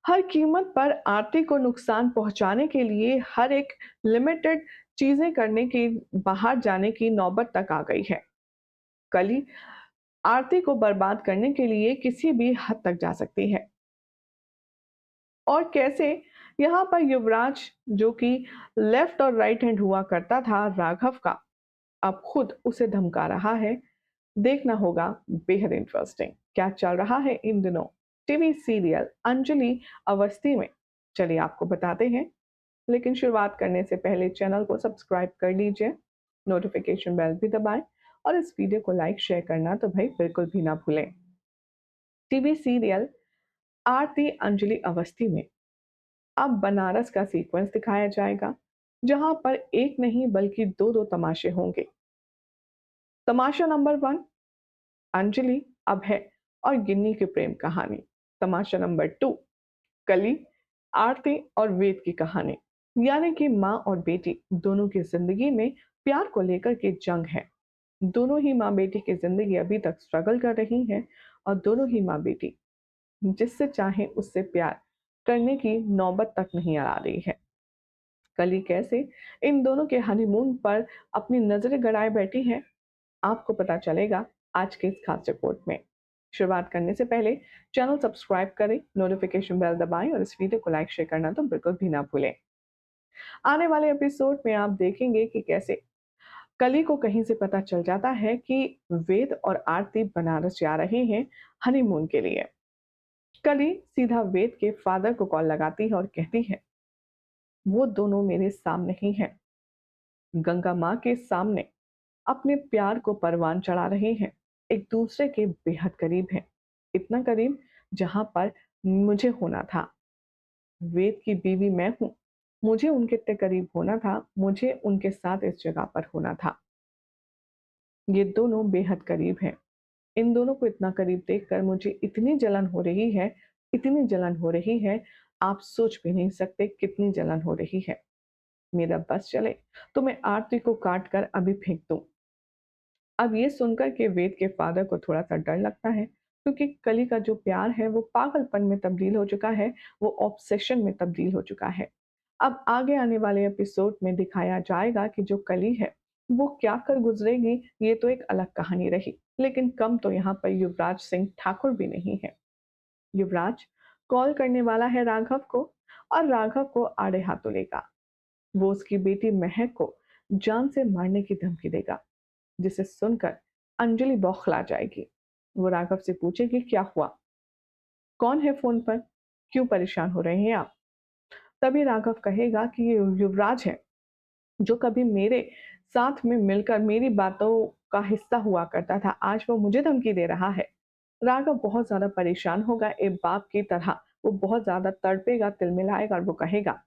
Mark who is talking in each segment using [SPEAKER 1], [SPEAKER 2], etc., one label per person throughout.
[SPEAKER 1] हर कीमत पर आरती को नुकसान पहुंचाने के लिए हर एक लिमिटेड चीजें करने की बाहर जाने की नौबत तक आ गई है। कली आरती को बर्बाद करने के लिए किसी भी हद तक जा सकती है। और कैसे यहाँ पर युवराज, जो कि लेफ्ट और राइट हैंड हुआ करता था राघव का, अब खुद उसे धमका रहा है। देखना होगा। बेहद इंटरेस्टिंग क्या चल रहा है इन दिनों टीवी सीरियल अंजलि अवस्थी में, चलिए आपको बताते हैं। लेकिन शुरुआत करने से पहले चैनल को सब्सक्राइब कर लीजिए, नोटिफिकेशन बेल भी दबाएं और इस वीडियो को लाइक शेयर करना तो भाई बिल्कुल भी ना भूलें। टीवी सीरियल आरती अंजलि अवस्थी में अब बनारस का सीक्वेंस दिखाया जाएगा, जहां पर एक नहीं बल्कि दो दो तमाशे होंगे। तमाशा नंबर वन, अंजलि, अभय और गिन्नी की प्रेम कहानी। तमाशा नंबर टू, कली, आरती और वेद की कहानी। यानी कि माँ और बेटी दोनों की जिंदगी में प्यार को लेकर के जंग है। दोनों ही माँ बेटी की जिंदगी अभी तक स्ट्रगल कर रही है और दोनों ही माँ बेटी जिससे चाहे उससे प्यार करने की नौबत तक नहीं आ रही है। कली कैसे इन दोनों के हनीमून पर अपनी नजरें गड़ाए बैठी है, आपको पता चलेगा आज के इस खास रिपोर्ट में। शुरुआत करने से पहले चैनल सब्सक्राइब करें, नोटिफिकेशन बेल दबाएं और इस वीडियो को लाइक शेयर करना तो बिल्कुल भी ना भूलें। आने वाले एपिसोड में आप देखेंगे कि कैसे कली को कहीं से पता चल जाता है कि वेद और आरती बनारस जा रहे हैं हनीमून के लिए। कली सीधा वेद के फादर को कॉल लगाती है और कहती है, वो दोनों मेरे सामने ही हैं, गंगा माँ के सामने अपने प्यार को परवान चढ़ा रहे हैं, एक दूसरे के बेहद करीब हैं, इतना करीब जहां पर मुझे होना था। वेद की बीवी मैं हूं, मुझे उनके इतने करीब होना था, मुझे उनके साथ इस जगह पर होना था। ये दोनों बेहद करीब हैं। इन दोनों को इतना करीब देखकर मुझे इतनी जलन हो रही है, इतनी जलन हो रही है, आप सोच भी नहीं सकते कितनी जलन हो रही है। मेरा बस चले तो मैं आरती को काट कर अभी फेंक दूं। अब ये सुनकर के वेद के फादर को थोड़ा-सा डर लगता है, क्योंकि कली का जो प्यार है वो पागलपन में तब्दील हो चुका है, वो ऑब्सेशन में तब्दील हो चुका है। अब आगे आने वाले एपिसोड में दिखाया जाएगा कि जो कली है, वो क्या कर गुज़रेगी, ये तो एक अलग कहानी रही। लेकिन कम तो यहाँ पर युवराज सिंह ठाकुर भी नहीं है। युवराज कॉल करने वाला है राघव को और राघव को आड़े हाथों लेगा। वो उसकी बेटी महक को जान से मारने की धमकी देगा, जिसे सुनकर अंजलि बौखला जाएगी। वो राघव से पूछेगी, क्या हुआ? कौन है फ़ोन पर? क्यों परेशान हो रहे हैं आप? तभी राघव कहेगा कि ये युवराज है, जो कभी मेरे साथ में मिलकर मेरी बातों का हिस्सा हुआ करता था, आज वो मुझे धमकी दे रहा है। राघव बहुत ज़्यादा परेशान होगा, एक बाप की तरह वो बहुत ज़्यादा तड़पेगा, तिलमिलाएगा और वो कहेगा,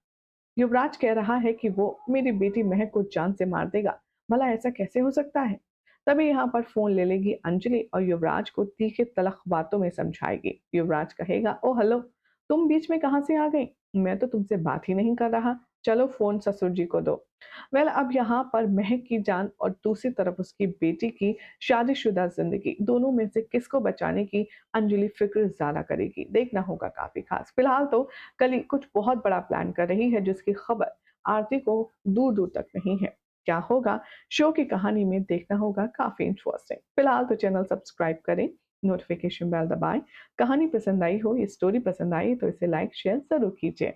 [SPEAKER 1] युवराज कह रहा है कि वो मेरी बेटी महक को जान से मार देगा। भला ऐसा कैसे हो सकता है? तभी यहाँ पर फ़ोन ले लेगी अंजलि और युवराज को तीखे तलख बातों में समझाएगी। युवराज कहेगा, "ओह हेलो, तुम बीच में कहाँ से आ गई? मैं तो तुमसे बात ही नहीं कर रहा। चलो फ़ोन ससुर जी को दो।" वेल अब यहाँ पर महक की जान और दूसरी तरफ उसकी बेटी की शादीशुदा ज़िंदगी, दोनों में से किसको बचाने की अंजलि फ़िक्र ज़्यादा करेगी? देखना होगा काफ़ी ख़ास। फ़िलहाल तो कल ही कुछ बहुत बड़ा प्लान कर रही है, जिसकी खबर आरती को दूर-दूर तक नहीं है। क्या होगा शो की कहानी में, देखना होगा काफ़ी इंटरेस्टिंग। फिलहाल तो चैनल सब्सक्राइब करें, नोटिफिकेशन बेल दबाएं। कहानी पसंद आई हो, ये स्टोरी पसंद आई तो इसे लाइक शेयर ज़रूर कीजिए।